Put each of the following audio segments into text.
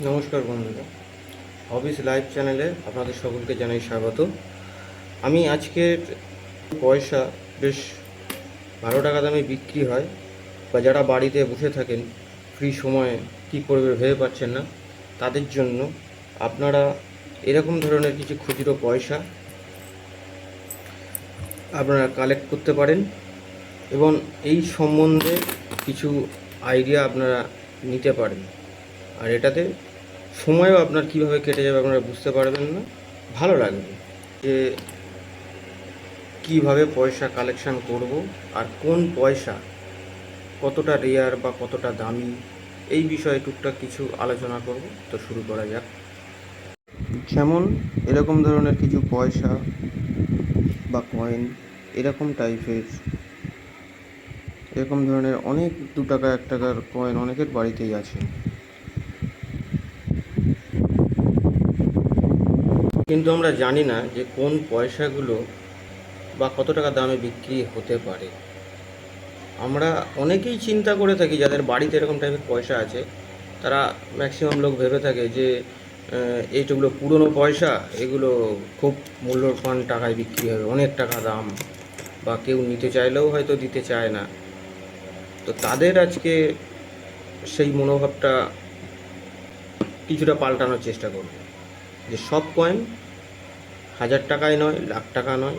নমস্কার বন্ধুরা, হবিস লাইভ চ্যানেলে আপনাদের সকলকে জানাই স্বাগত। আমি আজকের পয়সা বেশ ভালো টাকা দামে বিক্রি হয়, বা যারা বাড়িতে বসে থাকেন ফ্রি সময়ে কী করবে ভেবে পাচ্ছেন না, তাদের জন্য আপনারা এরকম ধরনের কিছু খুচরো পয়সা আপনারা কালেক্ট করতে পারেন এবং এই সম্বন্ধে কিছু আইডিয়া আপনারা নিতে পারেন। আর এটাতে সময়ও আপনার কীভাবে কেটে যাবে আপনারা বুঝতে পারবেন না, ভালো লাগবে যে কীভাবে পয়সা কালেকশান করব আর কোন পয়সা কতটা রেয়ার বা কতটা দামি, এই বিষয়ে টুকটাক কিছু আলোচনা করব। তো শুরু করা যাক। যেমন এরকম ধরনের কিছু পয়সা বা কয়েন, এরকম টাইপের এরকম ধরনের অনেক 2 টাকা 1 টাকার কয়েন অনেকের বাড়িতেই আছে, কিন্তু আমরা জানি না যে কোন পয়সাগুলো বা কত টাকা দামে বিক্রি হতে পারে। আমরা অনেকেই চিন্তা করে থাকি, যাদের বাড়িতে এরকম টাইপের পয়সা আছে তারা ম্যাক্সিমাম লোক ভেবে থাকে যে এইগুলো পুরনো পয়সা, এগুলো খুব মূল্যবান টাকায় বিক্রি হবে, অনেক টাকা দাম, বা কেউ নিতে চাইলেও হয়তো দিতে চায় না। তো তাদের আজকে সেই মনোভাবটা কিছুটা পাল্টানোর চেষ্টা করব, যে সব কয়েন 1000 টাকায় নয়, লাখ টাকা নয়,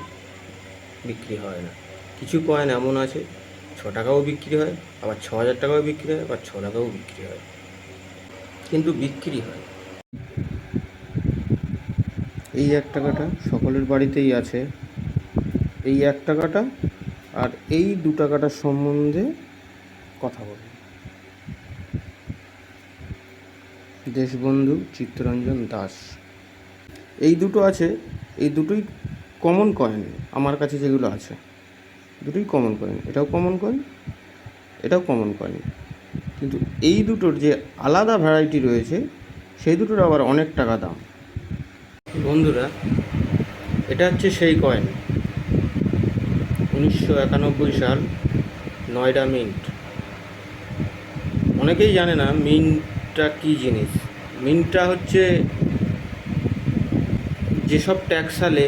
বিক্রি হয় না। কিছু কয়েন এমন আছে 6 টাকাও বিক্রি হয়, আবার 6000 টাকাও বিক্রি হয়, আবার 6 টাকাও বিক্রি হয়, কিন্তু বিক্রি হয়। এই 1 টাকাটা সকলের বাড়িতেই আছে। এই 1 টাকাটা আর এই 2 টাকাটার সম্বন্ধে কথা বলব। দেশবন্ধু চিত্তরঞ্জন দাস, এই দুটো আছে, এই দুটোই কমন কয়েন আমার কাছে যেগুলো আছে, দুটোই কমন কয়েন। এটাও কমন কয়েন, এটাও কমন কয়েন, কিন্তু এই দুটোর যে আলাদা ভ্যারাইটি রয়েছে সেই দুটোর আবার অনেক টাকা দাম। বন্ধুরা, এটা হচ্ছে সেই কয়েন, 1991 সাল, নয়ডা মিন্ট। অনেকেই জানে না মিন্টটা কী জিনিস। মিন্টটা হচ্ছে যেসব ট্যাক্স সালে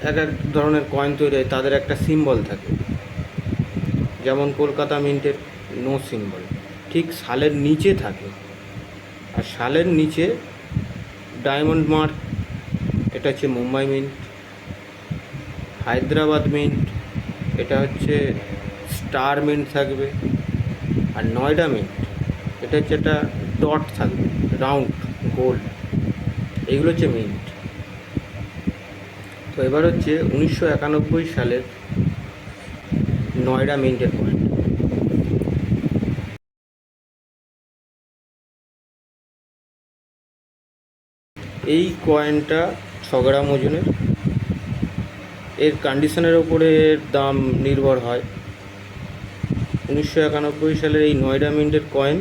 এক এক ধরনের কয়েন তৈরি হয় তাদের একটা সিম্বল থাকে। যেমন কলকাতা মিন্টের নো সিম্বল, ঠিক সালের নিচে থাকে। আর সালের নিচে ডায়মন্ড মার্ক, এটা হচ্ছে মুম্বাই মিন্ট। হায়দ্রাবাদ মিন্ট, এটা হচ্ছে স্টার মিন্ট থাকবে। আর নয়ডা মিন্ট, এটা হচ্ছে একটা ডট থাকবে, রাউন্ড গোল্ড। এইগুলো হচ্ছে মিন্ট। তো এবার হচ্ছে 1991 সালের নয়ডা মিন্টের কয়েন। এই কয়েনটা 6 গ্রাম ওজনের। এর কন্ডিশনের ওপরে এর দাম নির্ভর হয়। 1991 সালের এই নয়ডা মিন্টের কয়েন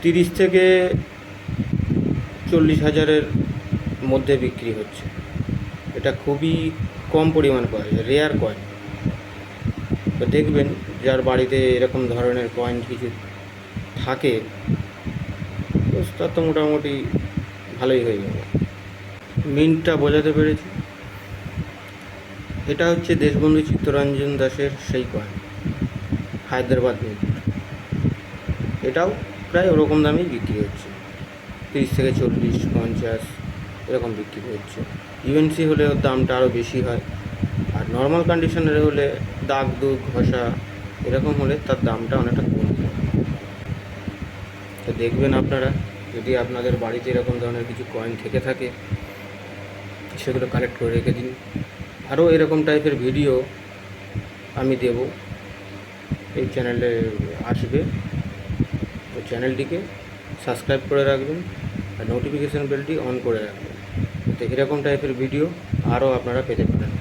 30 থেকে 40 হাজারের মধ্যে বিক্রি হচ্ছে। এটা খুবই কম পরিমাণ কয়েন, রেয়ার কয়েন। তো দেখবেন যার বাড়িতে এরকম ধরনের কয়েন কিছু থাকে, তো তার তো মোটামুটি ভালোই হয়ে যাবে। মিন্টটা বোঝাতে পেরেছি। এটা হচ্ছে দেশবন্ধু চিত্তরঞ্জন দাসের সেই কয়েন, হায়দ্রাবাদ মিন্ট। এটাও প্রায় ওরকম দামেই বিক্রি হচ্ছে, 30 থেকে 40, 50 এরকম বিক্রি হচ্ছে। ইউএনসি হলে ওর দামটা আরও বেশি হয়, আর নর্মাল কন্ডিশনের হলে দাগ দুগ ঘষা এরকম হলে তার দামটা অনেকটা কমে যায়। তো দেখবেন আপনারা, যদি আপনাদের বাড়িতে এরকম ধরনের কিছু কয়েন থেকে থাকে সেগুলো কালেক্ট করে রেখে দিন। আরও এরকম টাইপের ভিডিও আমি দেব, এই চ্যানেলে আসবে। তো চ্যানেলটিকে সাবস্ক্রাইব করে রাখবেন আর নোটিফিকেশান বেলটি অন করে রাখবেন, তো এরকম টাইপের ভিডিও আরও আপনারা পেতে পারেন।